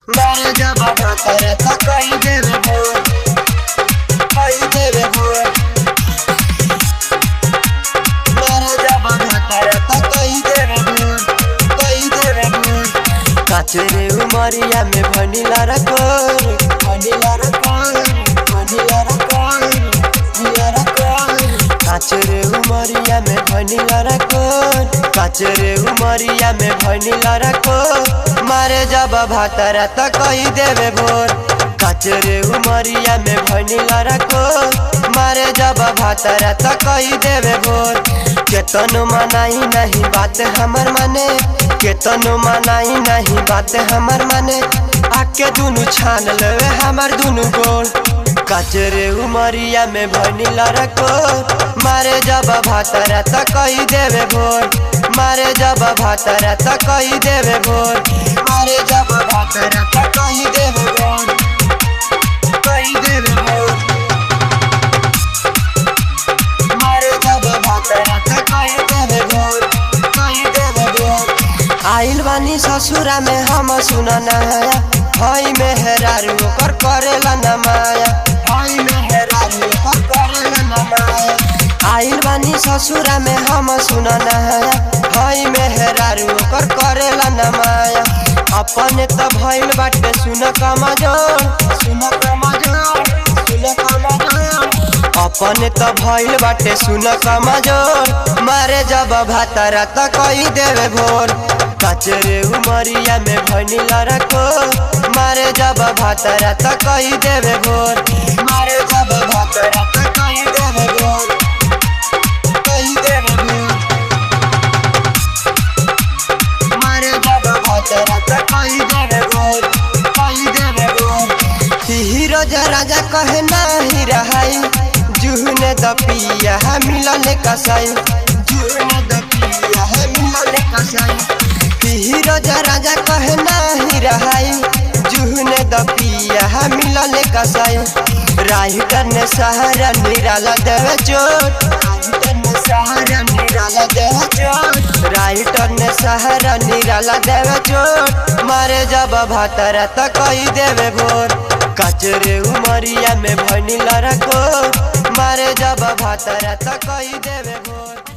मारे जब करे तो कही देवे भोर, कही देवे भोर। मारे जब करे तो कही देवे भोर, कही देवे भोर। काचरे उमरिया में भनिला रकोर, भनिला रकोर, भनिला रकोर, भनिला रकोर। काचरे उमरिया में भनिला रकोर, काचरे उमरिया में भनिला रकोर। मारे जब भातरा तो कही देवे भोर, काचरे उमरिया में भनिला रकोर। मारे जब भातरा तो कही देवे भोर। केतनो मनाई नहीं बात हमर माने, केतनो मनाई नहीं बात हमर माने। आके दुनु छान लेवे हमर दुनु गोल, काचरे उमरिया में भनिला रकोर। मारे जब भातरा तो कही देवे भोर, मारे जब भातरा तो कही देवे भोर। मारे जब भातरा तो कही देवे भोर, कही देवे भोर। मारे जब भातरा तो कही देवे भोर, कही देवे भोर। आइल बानी ससुरा में हम सुना नया, हई मेहरारू ओकर करेला न माया, हई मेहरारू ओकर करेला न माया। आइल बानी ससुरा में हम सुना नया, हई मेहरारू ओकर करेला न माया। अपने त भइल बाटे सुन कमजोर, सुन कमजोर, सुन कमजोर। अपने त भइल बाटे सुन कमजोर। मारे जब भातरा त कही देवे भोर, काचरे उमरिया में भनिला रकोर। मारे जब भातरा तो कही देवे भोर, मारे जब भातरा तो कही देवे भोर, कही देवे भोर। मारे जब भातरा तो कही देवे भोर, कही देवे भोर। हीरो राजा कहे नाही रहाई, जुहने दपिया है मिलने कसाई, जुहने दपिया है मिलने कसाई। हीरो राजा कहे नाही रहाई, जुहने दपिया है मिलने कसाई। राइटर ने सहारा निराला देवे चोट, राइटर ने सहारा निराला देवे चोट, राइटर ने सहारा निराला देवे चोट। मारे जब भातरा तो कही देवे भोर, काचरे उमरिया में भनिला रकोर। मारे जब भातरा तो कही देवे भोर।